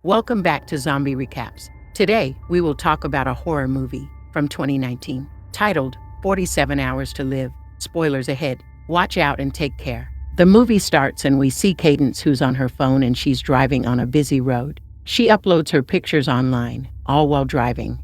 Welcome back to Zombie Recaps. Today, we will talk about a horror movie from 2019 titled 47 Hours to Live. Spoilers ahead. Watch out and take care. The movie starts and we see Cadence, who's on her phone, and she's driving on a busy road. She uploads her pictures online, all while driving,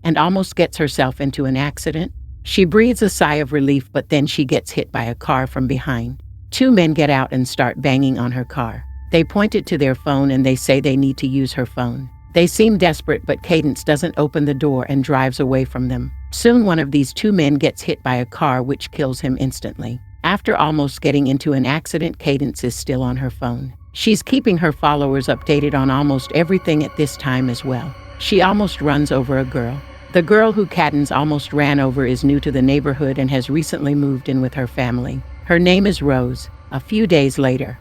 and almost gets herself into an accident. She breathes a sigh of relief, but then she gets hit by a car from behind. Two men get out and start banging on her car. They point it to their phone and they say they need to use her phone. They seem desperate, but Cadence doesn't open the door and drives away from them. Soon one of these two men gets hit by a car, which kills him instantly. After almost getting into an accident, Cadence is still on her phone. She's keeping her followers updated on almost everything at this time as well. She almost runs over a girl. The girl who Cadence almost ran over is new to the neighborhood and has recently moved in with her family. Her name is Rose. A few days later,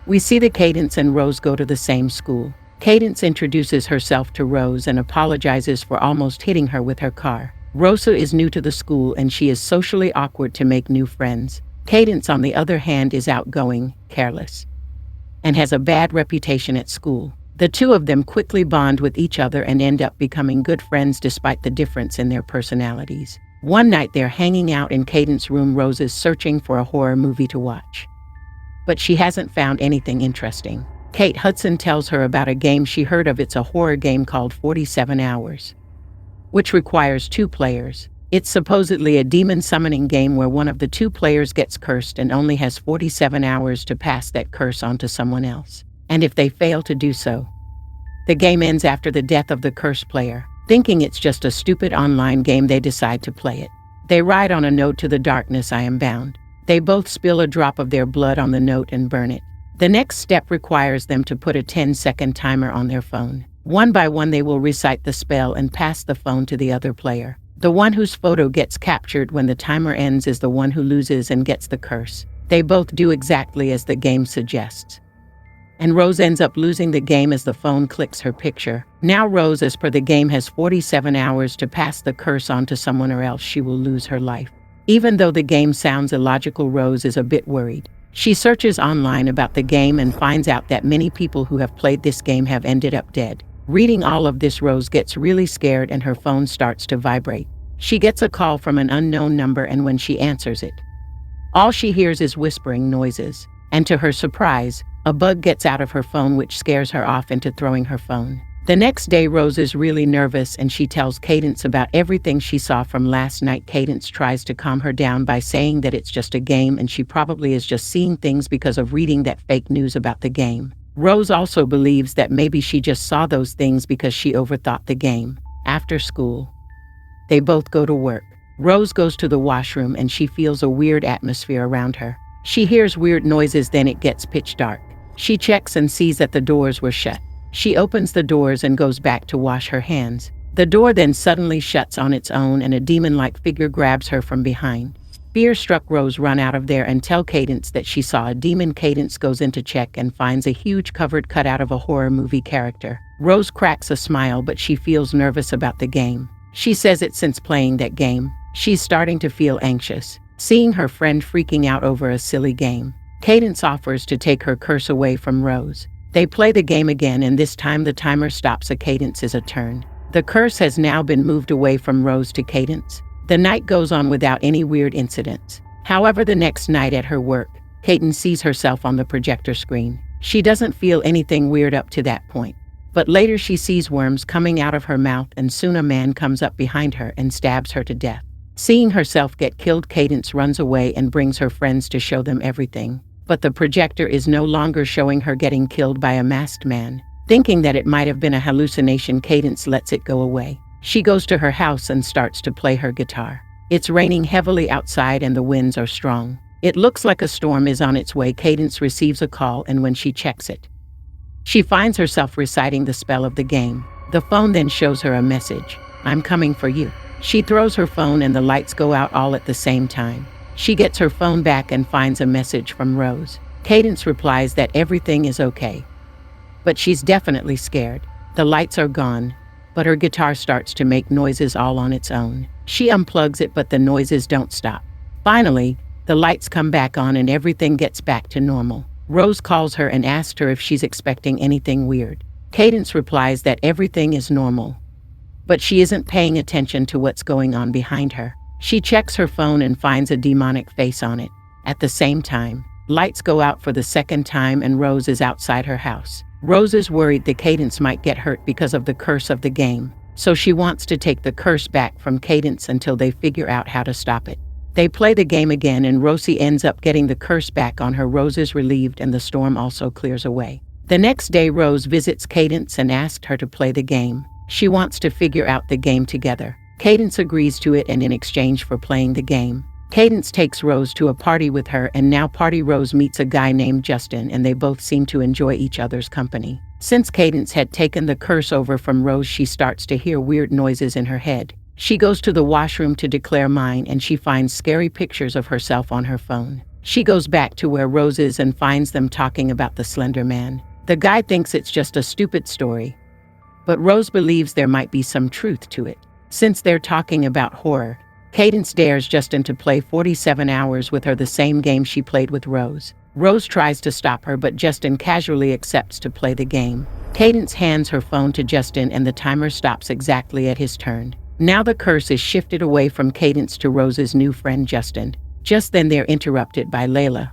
we see that Cadence and Rose go to the same school. Cadence introduces herself to Rose and apologizes for almost hitting her with her car. Rosa is new to the school and she is socially awkward to make new friends. Cadence, on the other hand, is outgoing, careless, and has a bad reputation at school. The two of them quickly bond with each other and end up becoming good friends despite the difference in their personalities. One night they're hanging out in Cadence's room. Rose is searching for a horror movie to watch, but she hasn't found anything interesting. Kate Hudson tells her about a game she heard of. It's a horror game called 47 Hours, which requires two players. It's supposedly a demon summoning game where one of the two players gets cursed and only has 47 hours to pass that curse on to someone else. And if they fail to do so, the game ends after the death of the cursed player. Thinking it's just a stupid online game, they decide to play it. They write on a note, "To the darkness I am bound." They both spill a drop of their blood on the note and burn it. The next step requires them to put a 10-second timer on their phone. One by one, they will recite the spell and pass the phone to the other player. The one whose photo gets captured when the timer ends is the one who loses and gets the curse. They both do exactly as the game suggests, and Rose ends up losing the game as the phone clicks her picture. Now Rose, as per the game, has 47 hours to pass the curse on to someone, or else she will lose her life. Even though the game sounds illogical, Rose is a bit worried. She searches online about the game and finds out that many people who have played this game have ended up dead. Reading all of this, Rose gets really scared and her phone starts to vibrate. She gets a call from an unknown number, and when she answers it, all she hears is whispering noises. And to her surprise, a bug gets out of her phone, which scares her off into throwing her phone. The next day, Rose is really nervous and she tells Cadence about everything she saw from last night. Cadence tries to calm her down by saying that it's just a game and she probably is just seeing things because of reading that fake news about the game. Rose also believes that maybe she just saw those things because she overthought the game. After school, they both go to work. Rose goes to the washroom and she feels a weird atmosphere around her. She hears weird noises, then it gets pitch dark. She checks and sees that the doors were shut. She opens the doors and goes back to wash her hands. The door then suddenly shuts on its own and a demon-like figure grabs her from behind. Fear-struck, Rose runs out of there and tells Cadence that she saw a demon. Cadence goes in to check and finds a huge covered cutout of a horror movie character. Rose cracks a smile, but she feels nervous about the game. She says that since playing that game, she's starting to feel anxious, seeing her friend freaking out over a silly game. Cadence offers to take her curse away from Rose. They play the game again, and this time the timer stops. Cadence's turn. The curse has now been moved away from Rose to Cadence. The night goes on without any weird incidents. However, the next night at her work, Cadence sees herself on the projector screen. She doesn't feel anything weird up to that point, but later she sees worms coming out of her mouth, and soon a man comes up behind her and stabs her to death. Seeing herself get killed, Cadence runs away and brings her friends to show them everything. But the projector is no longer showing her getting killed by a masked man. Thinking that it might have been a hallucination, Cadence lets it go away. She goes to her house and starts to play her guitar. It's raining heavily outside and the winds are strong. It looks like a storm is on its way. Cadence receives a call, and when she checks it, she finds herself reciting the spell of the game. The phone then shows her a message: "I'm coming for you." She throws her phone and the lights go out all at the same time. She gets her phone back and finds a message from Rose. Cadence replies that everything is okay, but she's definitely scared. The lights are gone, but her guitar starts to make noises all on its own. She unplugs it, but the noises don't stop. Finally, the lights come back on and everything gets back to normal. Rose calls her and asks her if she's expecting anything weird. Cadence replies that everything is normal, but she isn't paying attention to what's going on behind her. She checks her phone and finds a demonic face on it. At the same time, lights go out for the second time and Rose is outside her house. Rose is worried that Cadence might get hurt because of the curse of the game, so she wants to take the curse back from Cadence until they figure out how to stop it. They play the game again and Rosie ends up getting the curse back on her. Rose is relieved and the storm also clears away. The next day, Rose visits Cadence and asks her to play the game. She wants to figure out the game together. Cadence agrees to it, and in exchange for playing the game, Cadence takes Rose to a party with her, and now Party Rose meets a guy named Justin and they both seem to enjoy each other's company. Since Cadence had taken the curse over from Rose, she starts to hear weird noises in her head. She goes to the washroom to declare mine and she finds scary pictures of herself on her phone. She goes back to where Rose is and finds them talking about the Slender Man. The guy thinks it's just a stupid story, but Rose believes there might be some truth to it. Since they're talking about horror, Cadence dares Justin to play 47 hours with her, the same game she played with Rose. Rose tries to stop her, but Justin casually accepts to play the game. Cadence hands her phone to Justin and the timer stops exactly at his turn. Now the curse is shifted away from Cadence to Rose's new friend Justin. Just then they're interrupted by Layla,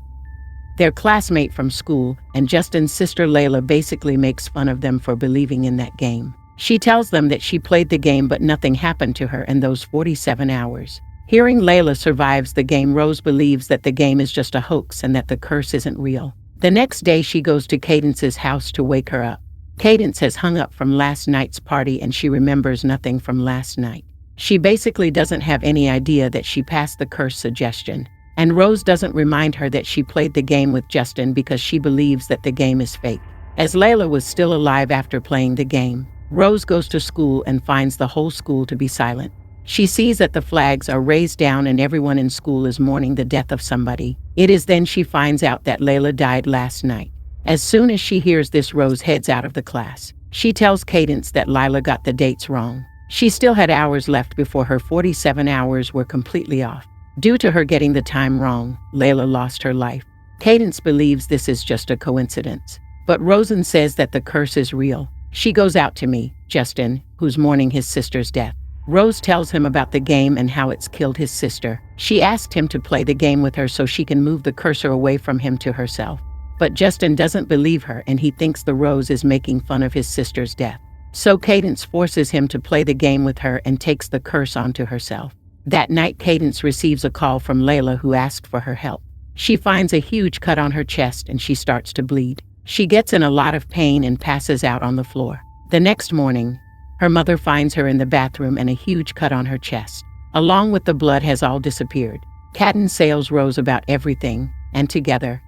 their classmate from school, and Justin's sister Layla basically makes fun of them for believing in that game. She tells them that she played the game but nothing happened to her in those 47 hours. Hearing Layla survives the game, Rose believes that the game is just a hoax and that the curse isn't real. The next day she goes to Cadence's house to wake her up. Cadence has hung up from last night's party and she remembers nothing from last night. She basically doesn't have any idea that she passed the curse suggestion. And Rose doesn't remind her that she played the game with Justin because she believes that the game is fake. As Layla was still alive after playing the game, Rose goes to school and finds the whole school to be silent. She sees that the flags are raised down and everyone in school is mourning the death of somebody. It is then she finds out that Layla died last night. As soon as she hears this, Rose heads out of the class. She tells Cadence that Layla got the dates wrong. She still had hours left before her 47 hours were completely off. Due to her getting the time wrong, Layla lost her life. Cadence believes this is just a coincidence, but Rosen says that the curse is real. She goes out to meet Justin, who's mourning his sister's death. Rose tells him about the game and how it's killed his sister. She asked him to play the game with her so she can move the cursor away from him to herself. But Justin doesn't believe her and he thinks the Rose is making fun of his sister's death. So Cadence forces him to play the game with her and takes the curse onto herself. That night, Cadence receives a call from Layla, who asked for her help. She finds a huge cut on her chest and she starts to bleed. She gets in a lot of pain and passes out on the floor. The next morning, her mother finds her in the bathroom and a huge cut on her chest. Along with the blood has all disappeared. Cadence tells Rose about everything, and together,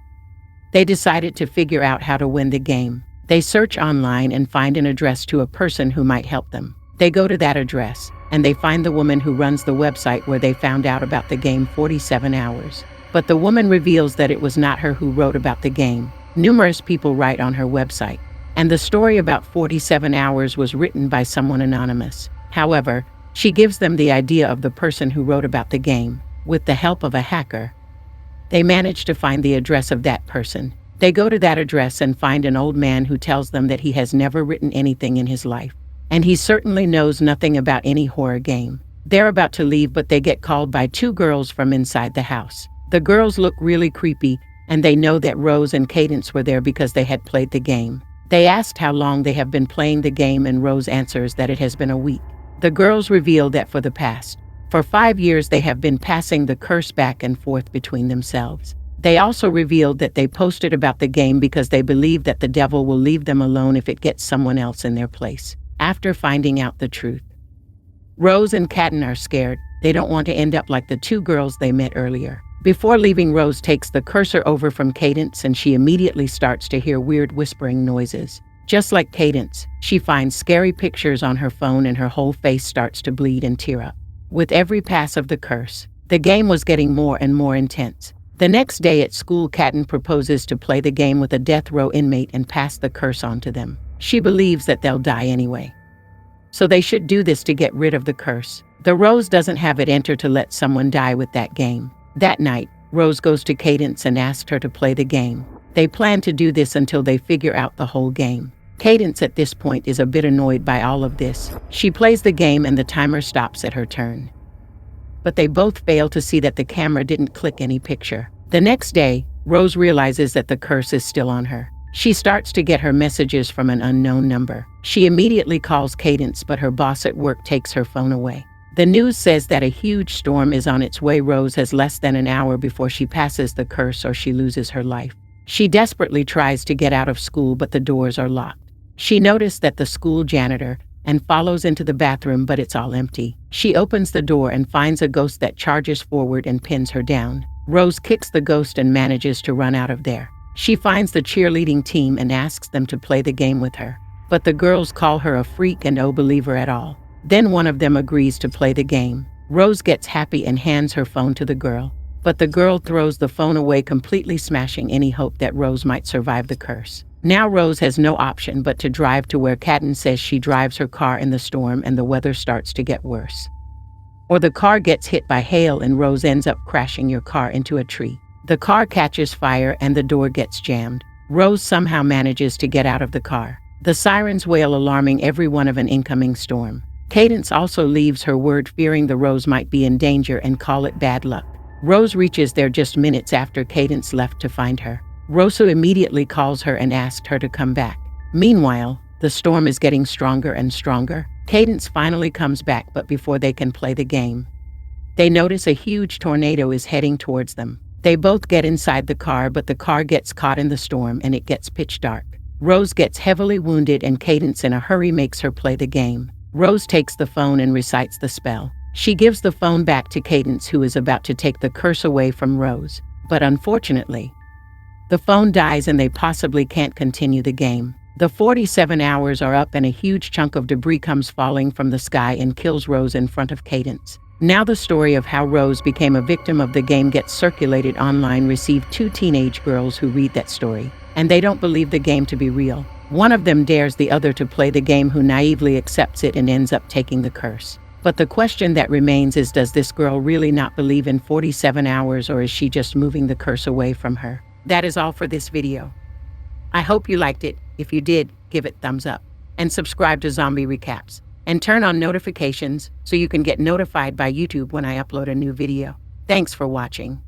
they decided to figure out how to win the game. They search online and find an address to a person who might help them. They go to that address, and they find the woman who runs the website where they found out about the game 47 hours. But the woman reveals that it was not her who wrote about the game. Numerous people write on her website, and the story about 47 hours was written by someone anonymous. However, she gives them the idea of the person who wrote about the game. With the help of a hacker, they manage to find the address of that person. They go to that address and find an old man who tells them that he has never written anything in his life, and he certainly knows nothing about any horror game. They're about to leave, but they get called by two girls from inside the house. The girls look really creepy, and they know that Rose and Cadence were there because they had played the game. They asked how long they have been playing the game, and Rose answers that it has been a week. The girls reveal that for 5 years they have been passing the curse back and forth between themselves. They also revealed that they posted about the game because they believe that the devil will leave them alone if it gets someone else in their place. After finding out the truth, Rose and Cadden are scared. They don't want to end up like the two girls they met earlier. Before leaving, Rose takes the cursor over from Cadence and she immediately starts to hear weird whispering noises. Just like Cadence, she finds scary pictures on her phone and her whole face starts to bleed and tear up. With every pass of the curse, the game was getting more and more intense. The next day at school, Cadden proposes to play the game with a death row inmate and pass the curse on to them. She believes that they'll die anyway, so they should do this to get rid of the curse. The Rose doesn't have it enter to let someone die with that game. That night, Rose goes to Cadence and asks her to play the game. They plan to do this until they figure out the whole game. Cadence at this point is a bit annoyed by all of this. She plays the game and the timer stops at her turn. But they both fail to see that the camera didn't click any picture. The next day, Rose realizes that the curse is still on her. She starts to get her messages from an unknown number. She immediately calls Cadence, but her boss at work takes her phone away. The news says that a huge storm is on its way. Rose has less than an hour before she passes the curse or she loses her life. She desperately tries to get out of school, but the doors are locked. She noticed that the school janitor and follows into the bathroom, but it's all empty. She opens the door and finds a ghost that charges forward and pins her down. Rose kicks the ghost and manages to run out of there. She finds the cheerleading team and asks them to play the game with her. But the girls call her a freak and no believer at all. Then one of them agrees to play the game. Rose gets happy and hands her phone to the girl. But the girl throws the phone away, completely smashing any hope that Rose might survive the curse. Now Rose has no option but to drive to where Cadence says she drives her car in the storm and the weather starts to get worse. Or the car gets hit by hail and Rose ends up crashing your car into a tree. The car catches fire and the door gets jammed. Rose somehow manages to get out of the car. The sirens wail, alarming everyone of an incoming storm. Cadence also leaves her word, fearing the Rose might be in danger and call it bad luck. Rose reaches there just minutes after Cadence left to find her. Rosa immediately calls her and asks her to come back. Meanwhile, the storm is getting stronger and stronger. Cadence finally comes back, but before they can play the game, they notice a huge tornado is heading towards them. They both get inside the car, but the car gets caught in the storm and it gets pitch dark. Rose gets heavily wounded and Cadence in a hurry makes her play the game. Rose takes the phone and recites the spell. She gives the phone back to Cadence, who is about to take the curse away from Rose. But unfortunately, the phone dies and they possibly can't continue the game. The 47 hours are up and a huge chunk of debris comes falling from the sky and kills Rose in front of Cadence. Now the story of how Rose became a victim of the game gets circulated online. Received 2 teenage girls who read that story, and they don't believe the game to be real. One of them dares the other to play the game, who naively accepts it and ends up taking the curse. But the question that remains is, does this girl really not believe in 47 hours, or is she just moving the curse away from her? That is all for this video. I hope you liked it. If you did, give it thumbs up and subscribe to Zombie Recaps and turn on notifications so you can get notified by YouTube when I upload a new video. Thanks for watching.